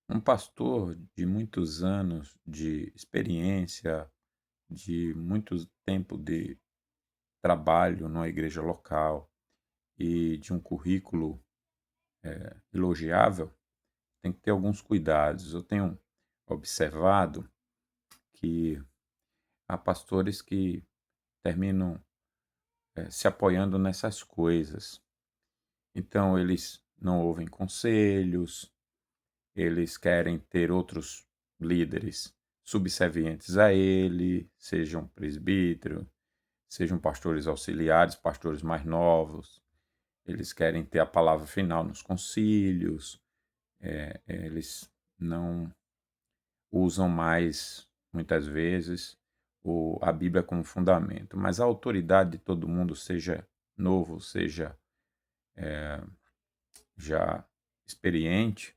Um pastor de muitos anos de experiência, de muito tempo de trabalho numa igreja local e de um currículo elogiável, tem que ter alguns cuidados. Eu tenho observado que há pastores que terminam se apoiando nessas coisas. Então, eles não ouvem conselhos, eles querem ter outros líderes subservientes a ele, sejam presbítero, sejam pastores auxiliares, pastores mais novos. Eles querem ter a palavra final nos concílios. Eles não usam mais, muitas vezes, a Bíblia como fundamento. Mas a autoridade de todo mundo, seja novo, seja já experiente,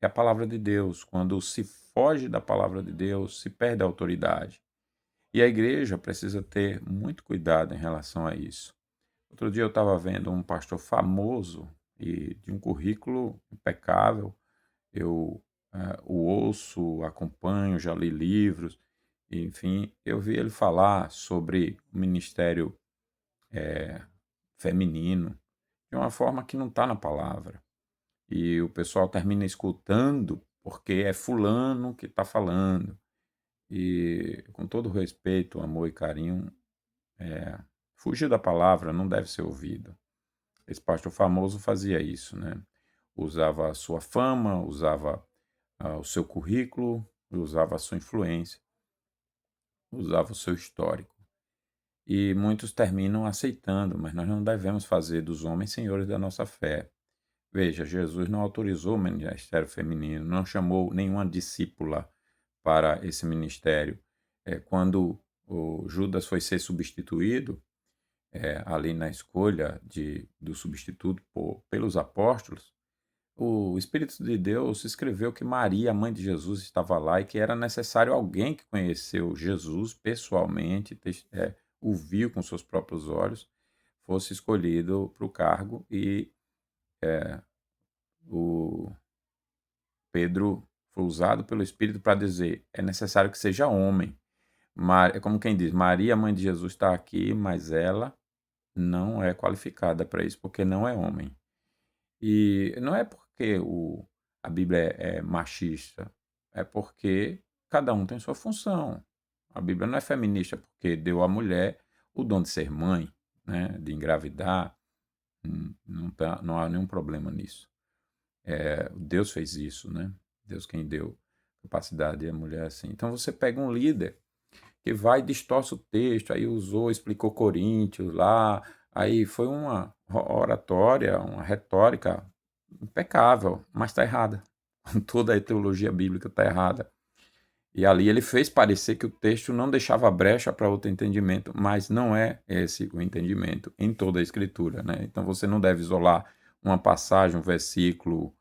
é a palavra de Deus. Quando se foge da palavra de Deus, se perde a autoridade. E a igreja precisa ter muito cuidado em relação a isso. Outro dia eu estava vendo um pastor famoso e de um currículo impecável. Eu o ouço, acompanho, já li livros, enfim, eu vi ele falar sobre o ministério feminino de uma forma que não está na palavra. E o pessoal termina escutando porque é fulano que está falando. E com todo respeito, amor e carinho, fugir da palavra não deve ser ouvido. Esse pastor famoso fazia isso, né? Usava a sua fama, usava o seu currículo, usava a sua influência, usava o seu histórico. E muitos terminam aceitando, mas nós não devemos fazer dos homens senhores da nossa fé. Veja, Jesus não autorizou o ministério feminino, não chamou nenhuma discípula para esse ministério. Quando o Judas foi ser substituído, ali na escolha do substituto pelos apóstolos, o Espírito de Deus escreveu que Maria, a mãe de Jesus, estava lá e que era necessário alguém que conheceu Jesus pessoalmente, o viu com seus próprios olhos, fosse escolhido para o cargo. E o Pedro foi usado pelo Espírito para dizer: é necessário que seja homem. É como quem diz: Maria, mãe de Jesus, está aqui, mas ela não é qualificada para isso, porque não é homem. E não é porque a Bíblia é machista, é porque cada um tem sua função. A Bíblia não é feminista porque deu à mulher o dom de ser mãe, né, de engravidar. Não há nenhum problema nisso. Deus fez isso, né? Deus quem deu capacidade à mulher assim. Então você pega um líder que vai e distorce o texto, aí usou, explicou Coríntios lá, aí foi uma oratória, uma retórica impecável, mas está errada. Toda a teologia bíblica está errada. E ali ele fez parecer que o texto não deixava brecha para outro entendimento, mas não é esse o entendimento em toda a Escritura, né? Então você não deve isolar uma passagem, um versículo,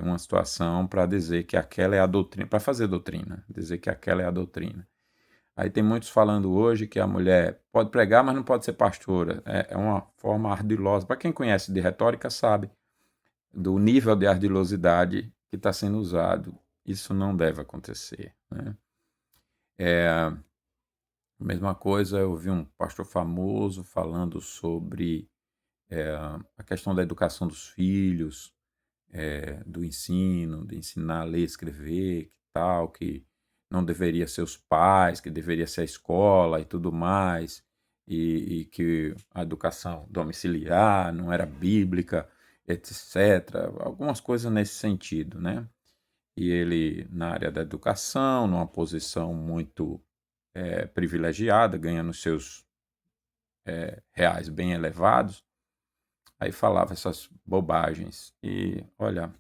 uma situação para dizer que aquela é a doutrina, para fazer doutrina, dizer que aquela é a doutrina. Aí tem muitos falando hoje que a mulher pode pregar, mas não pode ser pastora. É uma forma ardilosa. Para quem conhece de retórica, sabe do nível de ardilosidade que está sendo usado. Isso não deve acontecer, né? A mesma coisa, eu vi um pastor famoso falando sobre a questão da educação dos filhos, do ensino, de ensinar a ler e escrever, que tal, que não deveria ser os pais, que deveria ser a escola e tudo mais, e que a educação domiciliar não era bíblica, etc. Algumas coisas nesse sentido, né? E ele, na área da educação, numa posição muito privilegiada, ganhando seus reais bem elevados, aí falava essas bobagens. E, olha,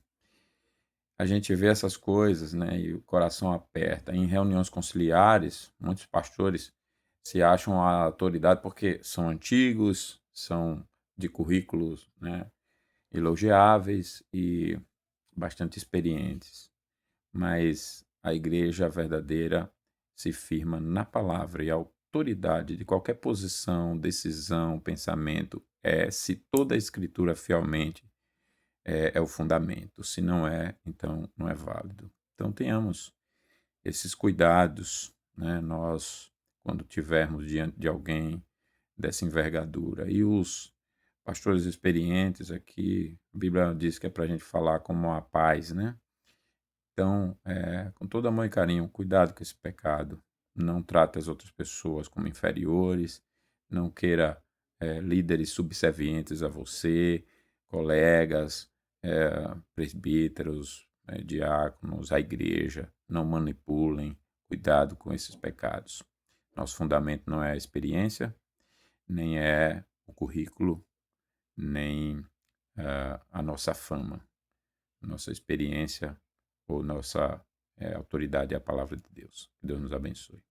a gente vê essas coisas, né, e o coração aperta. Em reuniões conciliares, muitos pastores se acham a autoridade porque são antigos, são de currículos, né, elogiáveis e bastante experientes. Mas a igreja verdadeira se firma na palavra, e a autoridade de qualquer posição, decisão, pensamento se toda a escritura fielmente é o fundamento. Se não é, então não é válido. Então tenhamos esses cuidados, né, nós, quando tivermos diante de alguém dessa envergadura. E os pastores experientes aqui, a Bíblia diz que é para a gente falar como a paz, né? Então, com todo amor e carinho, cuidado com esse pecado. Não trate as outras pessoas como inferiores, não queira líderes subservientes a você, colegas, presbíteros, diáconos, a igreja. Não manipulem, cuidado com esses pecados. Nosso fundamento não é a experiência, nem é o currículo, nem a nossa fama. Nossa experiência ou nossa autoridade é a palavra de Deus. Que Deus nos abençoe.